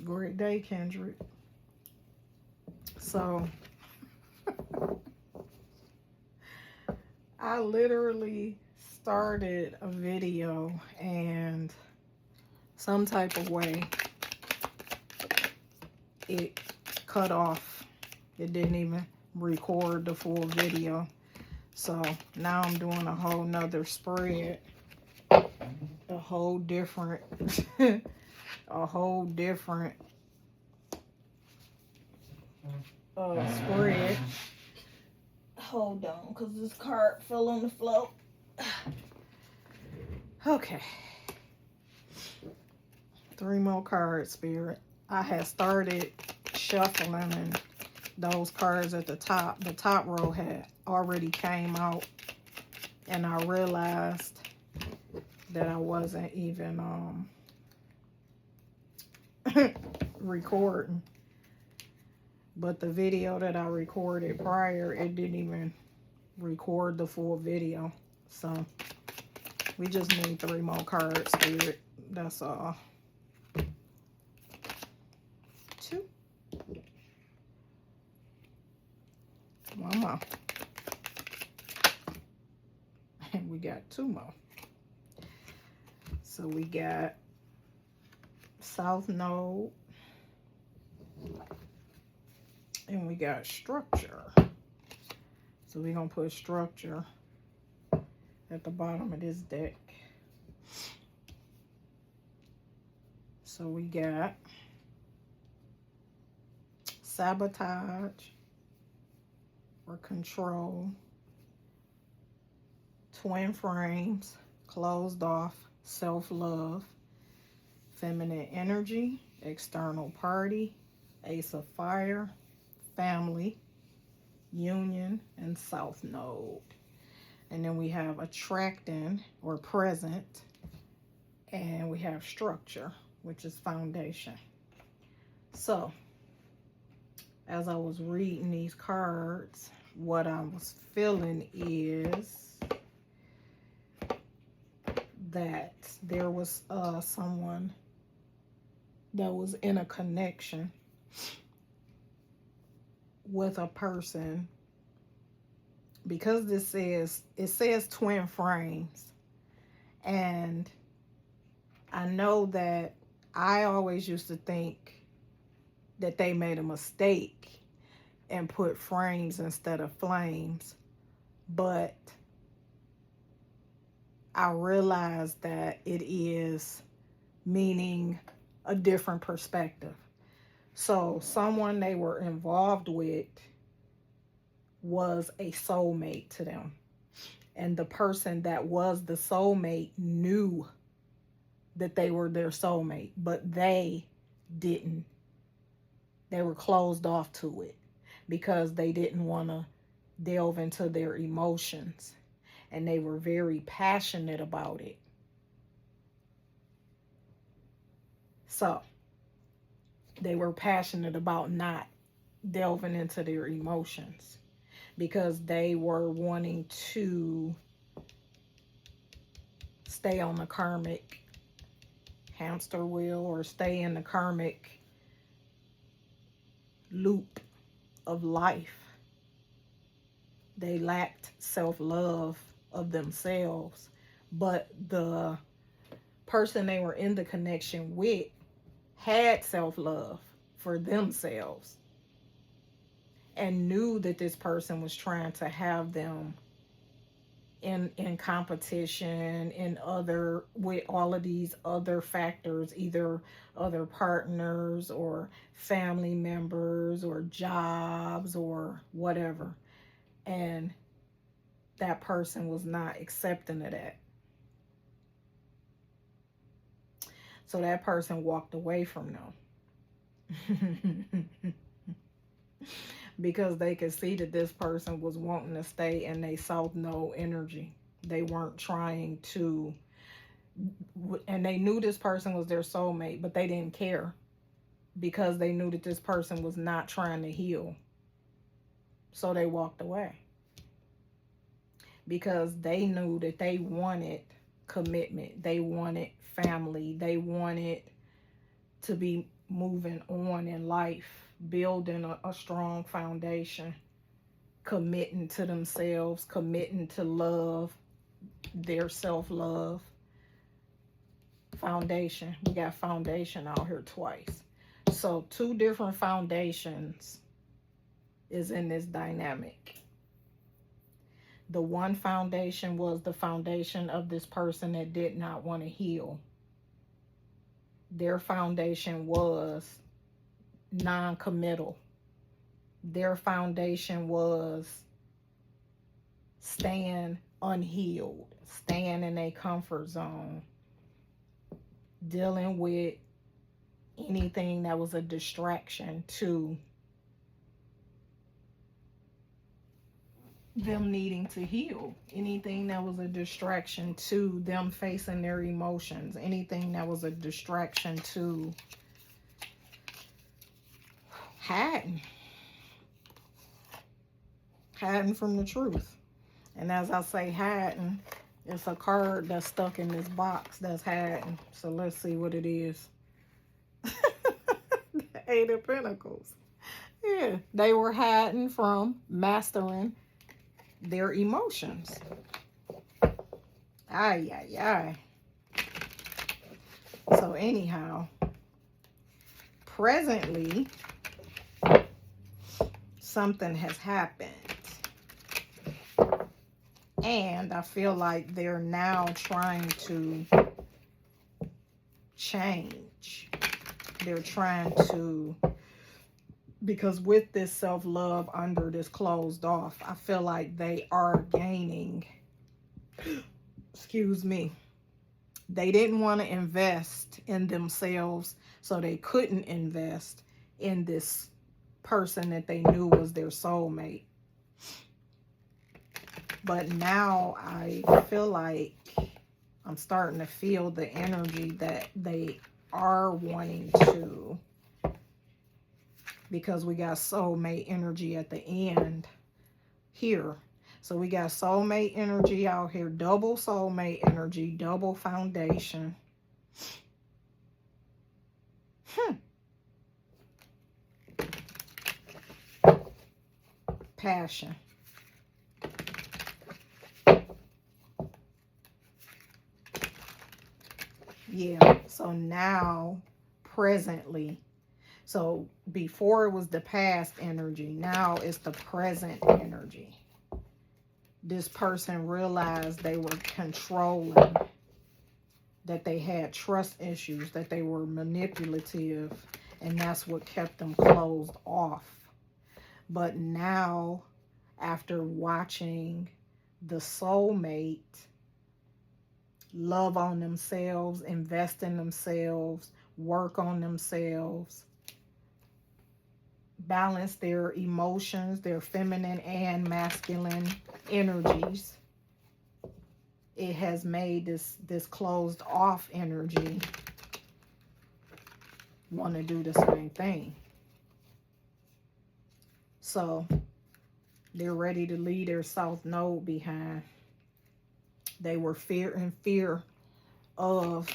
Great day, Kendrick. So, I literally started a video and some type of way it cut off. It didn't even record the full video. So now I'm doing a whole nother spread, a whole different, a whole different spread. Hold on, because this card fell on the floor. Okay. 3 more cards, Spirit. I had started shuffling and those cards at the top row had already came out. And I realized that I wasn't even recording. But the video that I recorded prior, it didn't even record the full video. So we just need 3 more cards, Spirit. That's all. 2. 1 more. And we got 2 more. So we got South Node. And we got structure. So we're going to put structure at the bottom of this deck. So we got sabotage or control, twin frames, closed off, self-love, feminine energy, external party, ace of fire, family, union, and south node. And then we have attracting or present, and we have structure, which is foundation. So as I was reading these cards, what I was feeling is that there was someone that was in a connection with a person, because it says twin frames, and I know that I always used to think that they made a mistake and put frames instead of flames, but I realized that it is meaning a different perspective. So someone they were involved with was a soulmate to them. And the person that was the soulmate knew that they were their soulmate, but they didn't. They were closed off to it because they didn't want to delve into their emotions. And they were very passionate about it. So they were passionate about not delving into their emotions because they were wanting to stay on the karmic hamster wheel or stay in the karmic loop of life. They lacked self-love of themselves, but the person they were in the connection with had self-love for themselves and knew that this person was trying to have them in competition in other with all of these other factors, either other partners or family members or jobs or whatever, and that person was not accepting of that. So that person walked away from them. Because they could see that this person was wanting to stay in a south node energy. They weren't trying to, and they knew this person was their soulmate, but they didn't care because they knew that this person was not trying to heal. So they walked away because they knew that they wanted commitment. They wanted family. They wanted to be moving on in life, building a strong foundation, committing to themselves, committing to love, their self-love. Foundation. We got foundation out here twice. So 2 different foundations is in this dynamic. The one foundation was the foundation of this person that did not want to heal. Their foundation was non-committal. Their foundation was staying unhealed, staying in a comfort zone, dealing with anything that was a distraction to them needing to heal, anything that was a distraction to them facing their emotions, anything that was a distraction to hiding from the truth. And as I say hiding, it's a card that's stuck in this box that's hiding. So let's see what it is. The 8 of Pentacles. Yeah, they were hiding from mastering their emotions. Ay, ay, ay. So anyhow, presently, something has happened. And I feel like they're now trying to change. They're trying to, because with this self-love under this closed off, I feel like they are gaining, excuse me, they didn't want to invest in themselves, so they couldn't invest in this person that they knew was their soulmate. But now I feel like I'm starting to feel the energy that they are wanting to, because we got soulmate energy at the end here. So we got soulmate energy out here, double soulmate energy, double foundation. Passion. Yeah, so now, presently, so before it was the past energy, now it's the present energy. This person realized they were controlling, that they had trust issues, that they were manipulative, and that's what kept them closed off. But now, after watching the soulmate love on themselves, invest in themselves, work on themselves, balance their emotions, their feminine and masculine energies, it has made this closed off energy want to do the same thing. So they're ready to leave their south node behind. They were in fear of,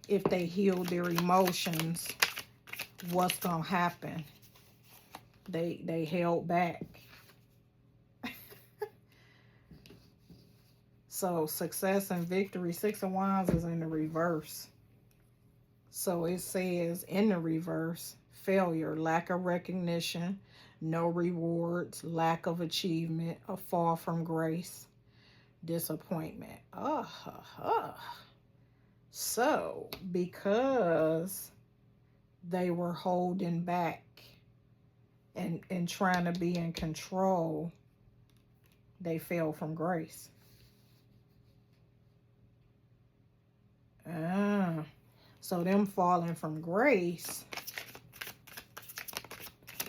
if they healed their emotions, what's gonna happen. They held back. So success and victory, 6 of Wands is in the reverse. So it says in the reverse, failure, lack of recognition, no rewards, lack of achievement, a fall from grace, disappointment. So because they were holding back and trying to be in control, they fell from grace. So them falling from grace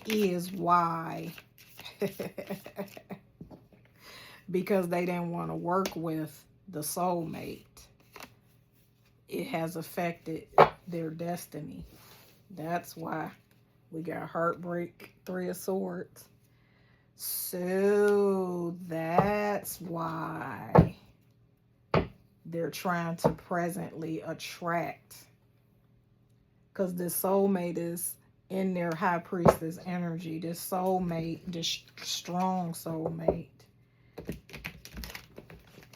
is why, because they didn't want to work with the soulmate, it has affected their destiny. That's why we got heartbreak, 3 of Swords. So that's why they're trying to presently attract because this soulmate is in their high priestess energy. This soulmate, this strong soulmate,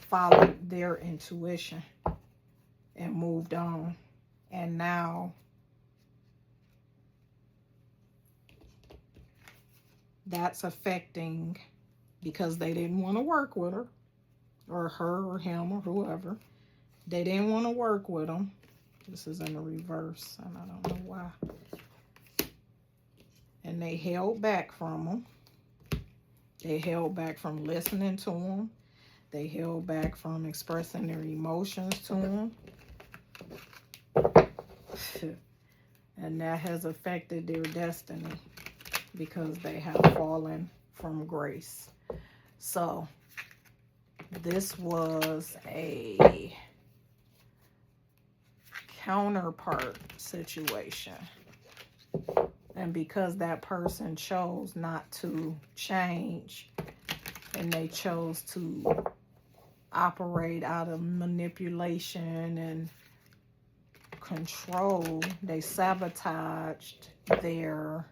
followed their intuition and moved on. And now that's affecting, because they didn't want to work with her or him or whoever. They didn't want to work with him. This is in the reverse, and I don't know why. And they held back from him. They held back from listening to him. They held back from expressing their emotions to him. And that has affected their destiny, because they have fallen from grace. So this was a counterpart situation. And because that person chose not to change, and they chose to operate out of manipulation and control, they sabotaged their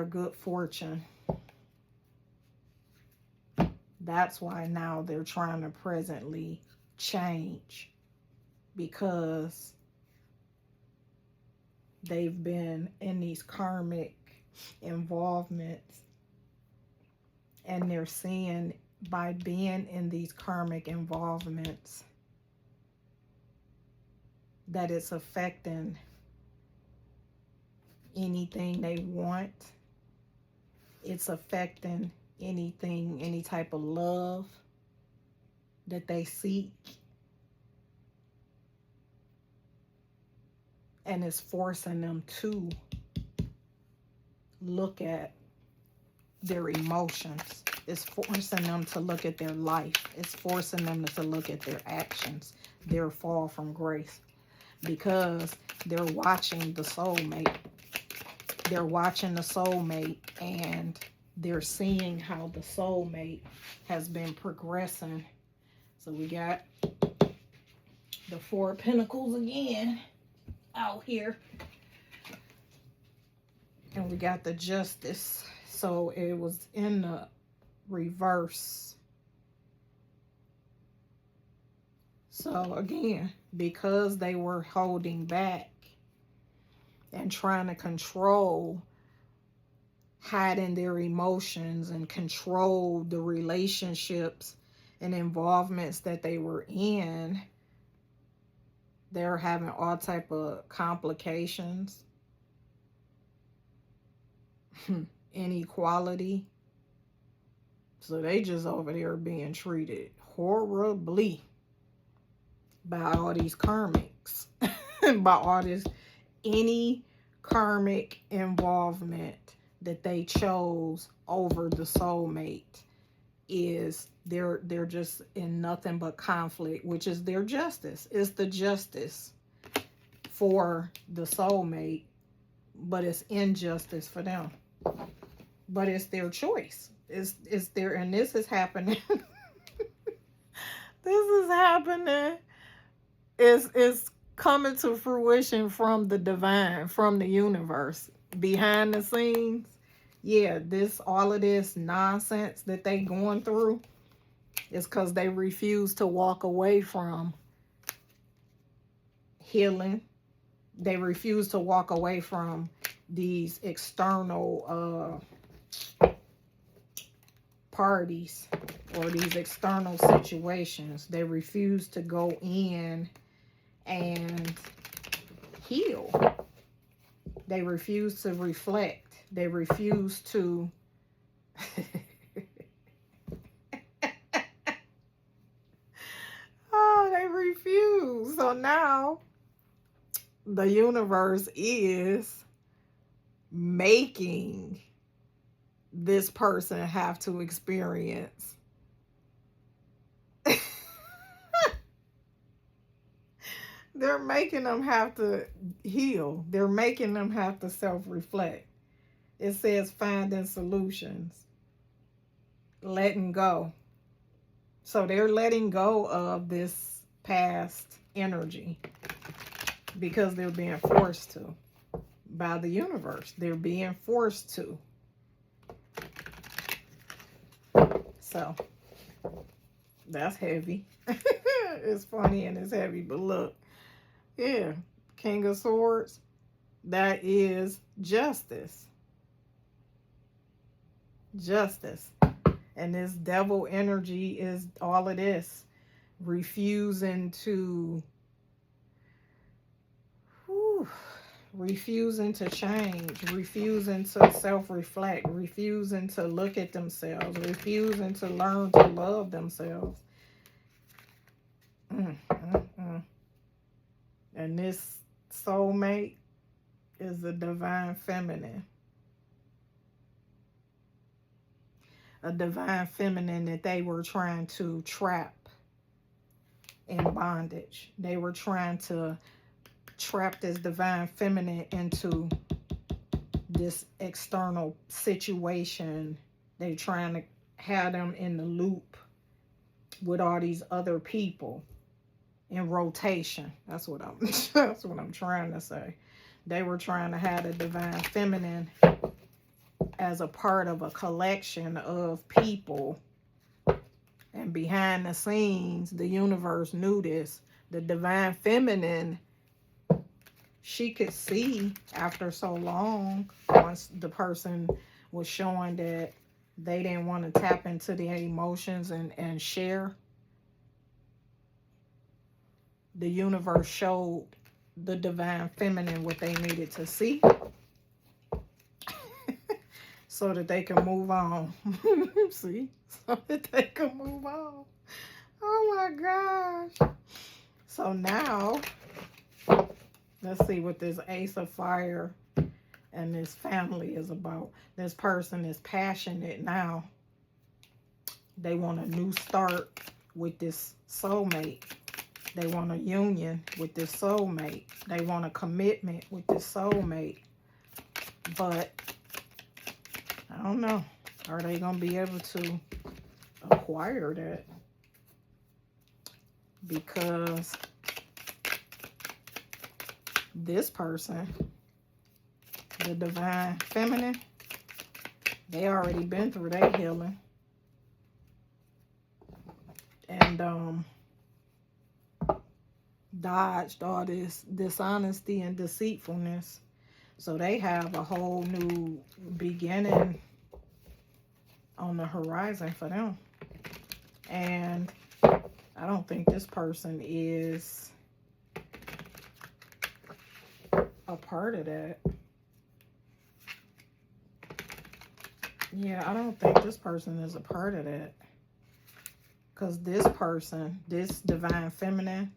good fortune. That's why now they're trying to presently change, because they've been in these karmic involvements, and they're seeing, by being in these karmic involvements, that it's affecting anything they want. It's affecting anything, any type of love that they seek. And it's forcing them to look at their emotions. It's forcing them to look at their life. It's forcing them to look at their actions, their fall from grace, because they're watching the soulmate. They're watching the soulmate, and they're seeing how the soulmate has been progressing. So we got the Four of Pentacles again out here. And we got the Justice. So it was in the reverse. So again, because they were holding back and trying to control, hiding their emotions and control the relationships and involvements that they were in, they're having all type of complications, inequality. So they just over there being treated horribly by all these karmics, by all this, any karmic involvement that they chose over the soulmate, is they're just in nothing but conflict, which is their justice. It's the justice for the soulmate, but it's injustice for them. But it's their choice. It's their, and this is happening. This is happening. It's coming to fruition from the divine, from the universe. Behind the scenes, yeah, all of this nonsense that they going through is because they refuse to walk away from healing. They refuse to walk away from these external parties or these external situations. They refuse to go in and heal. They refuse to reflect. They refuse to oh, they refuse. So now the universe is making this person have to experience they're making them have to heal. They're making them have to self-reflect. It says finding solutions, letting go. So they're letting go of this past energy. because they're being forced to by the universe. They're being forced to. So that's heavy. It's funny and it's heavy, but look, yeah, King of Swords, that is justice. Justice. And this devil energy is all of this. Refusing to refusing to change, refusing to self-reflect, refusing to look at themselves, refusing to learn to love themselves. And this soulmate is the divine feminine. A divine feminine that they were trying to trap in bondage. They were trying to trap this divine feminine into this external situation. They trying to have them in the loop with all these other people in rotation. That's what I'm trying to say. They were trying to have the divine feminine as a part of a collection of people. And behind the scenes, the universe knew this. The divine feminine, she could see after so long, once the person was showing that they didn't want to tap into their emotions and share. The universe showed the divine feminine what they needed to see so that they can move on. See? So that they can move on. Oh my gosh. So now, let's see what this Ace of Fire and this family is about. This person is passionate now. They want a new start with this soulmate. They want a union with this soulmate. They want a commitment with this soulmate. But I don't know. Are they going to be able to acquire that? Because this person, the divine feminine, they already been through their healing. And dodged all this dishonesty and deceitfulness. So they have a whole new beginning on the horizon for them. And I don't think this person is a part of that. Yeah, I don't think this person is a part of that. Because this person, this divine feminine,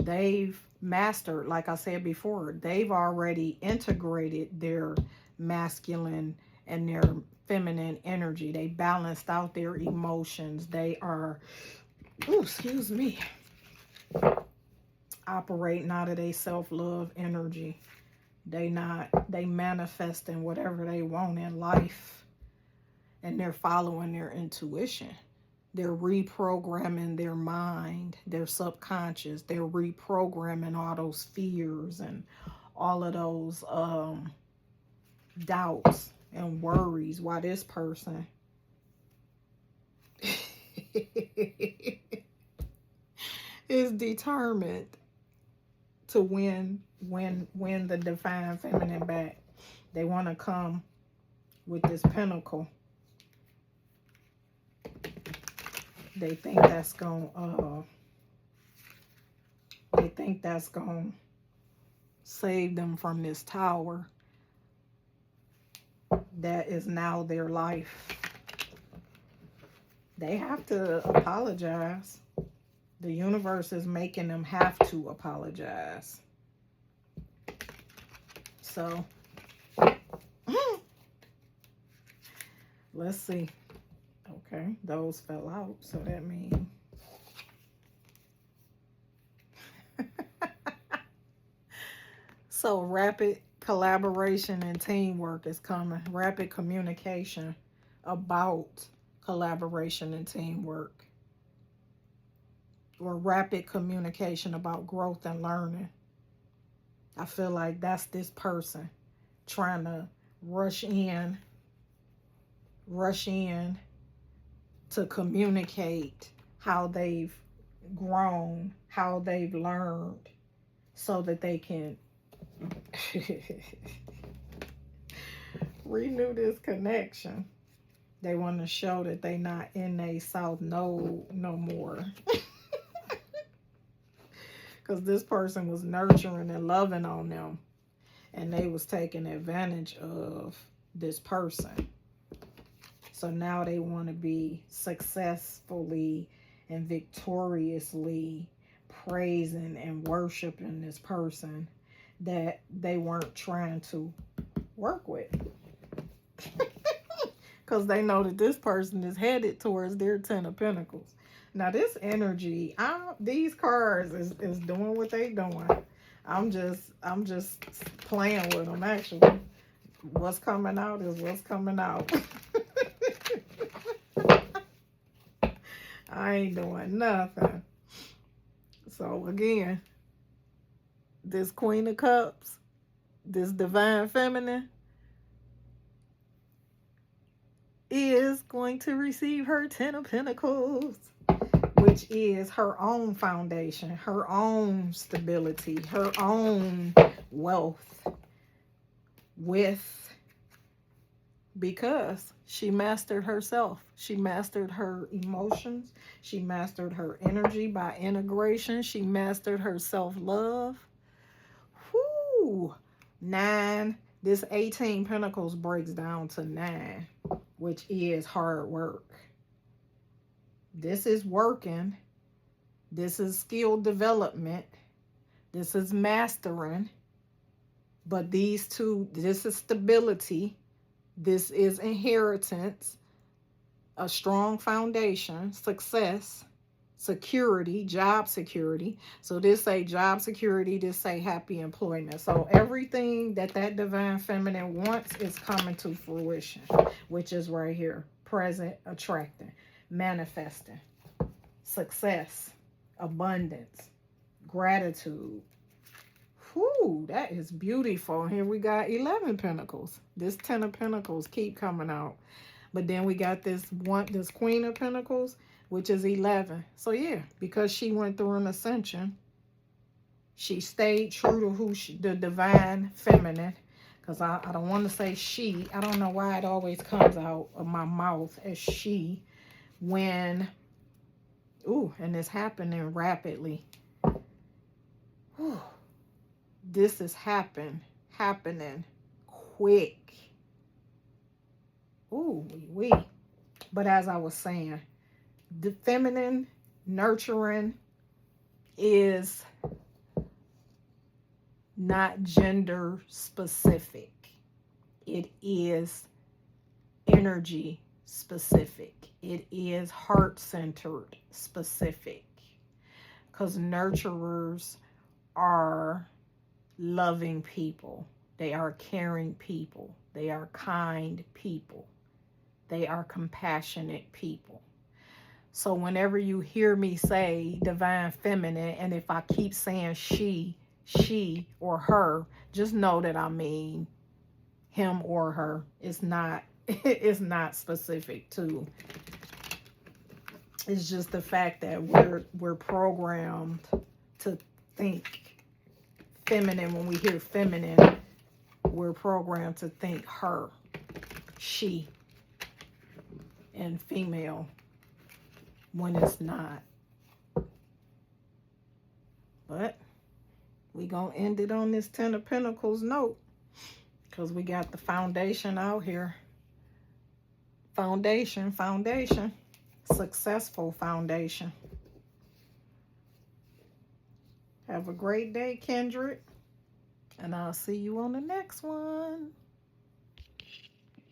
they've mastered, like I said before, they've already integrated their masculine and their feminine energy. They balanced out their emotions. They are, operating out of their self-love energy. They manifesting whatever they want in life. And they're following their intuition. They're reprogramming their mind, their subconscious. They're reprogramming all those fears and all of those doubts and worries. While this person is determined to win the divine feminine back. They want to come with this pinnacle. They think that's going to save them from this tower that is now their life. They have to apologize. The universe is making them have to apologize. So let's see. Okay, those fell out, so that means so rapid collaboration and teamwork is coming. Rapid communication about collaboration and teamwork. Or rapid communication about growth and learning. I feel like that's this person trying to rush in to communicate how they've grown, how they've learned, so that they can renew this connection. They want to show that they not in a south node no more. Because this person was nurturing and loving on them, and they was taking advantage of this person. So now they want to be successfully and victoriously praising and worshiping this person that they weren't trying to work with. Because they know that this person is headed towards their 10 of Pentacles. Now this energy, these cards is doing what they doing. I'm just playing with them, actually. What's coming out is what's coming out. I ain't doing nothing. So again, this Queen of Cups, this Divine Feminine, is going to receive her 10 of Pentacles, which is her own foundation, her own stability, her own wealth, because she mastered herself. She mastered her emotions. She mastered her energy by integration. She mastered her self-love. Whoo! 9. This 18 Pentacles breaks down to 9, which is hard work. This is working. This is skill development. This is mastering. But these two, this is stability. This is inheritance, a strong foundation, success, security, job security. So this say job security, this say happy employment. So everything that Divine Feminine wants is coming to fruition, which is right here. Present, attracting, manifesting, success, abundance, gratitude. Whew, that is beautiful. Here we got 11 Pentacles. This 10 of Pentacles keep coming out. But then we got this Queen of Pentacles, which is 11. So yeah, because she went through an ascension, she stayed true to who the Divine Feminine. Because I don't want to say she. I don't know why it always comes out of my mouth as she. When, ooh, and it's happening rapidly. Whew. This is happening quick. Ooh, wee. But as I was saying, the feminine nurturing is not gender specific. It is energy specific. It is heart-centered specific. Because nurturers are loving people. They are caring people. They are kind people. They are compassionate people. So whenever you hear me say Divine Feminine, and if I keep saying she or her, just know that I mean him or her. It's not specific to. It's just the fact that we're programmed to think feminine. When we hear feminine, we're programmed to think her, she, and female when it's not. But we gonna end it on this 10 of Pentacles note, because we got the foundation out here. Foundation, successful foundation. Have a great day, Kendrick. And I'll see you on the next one.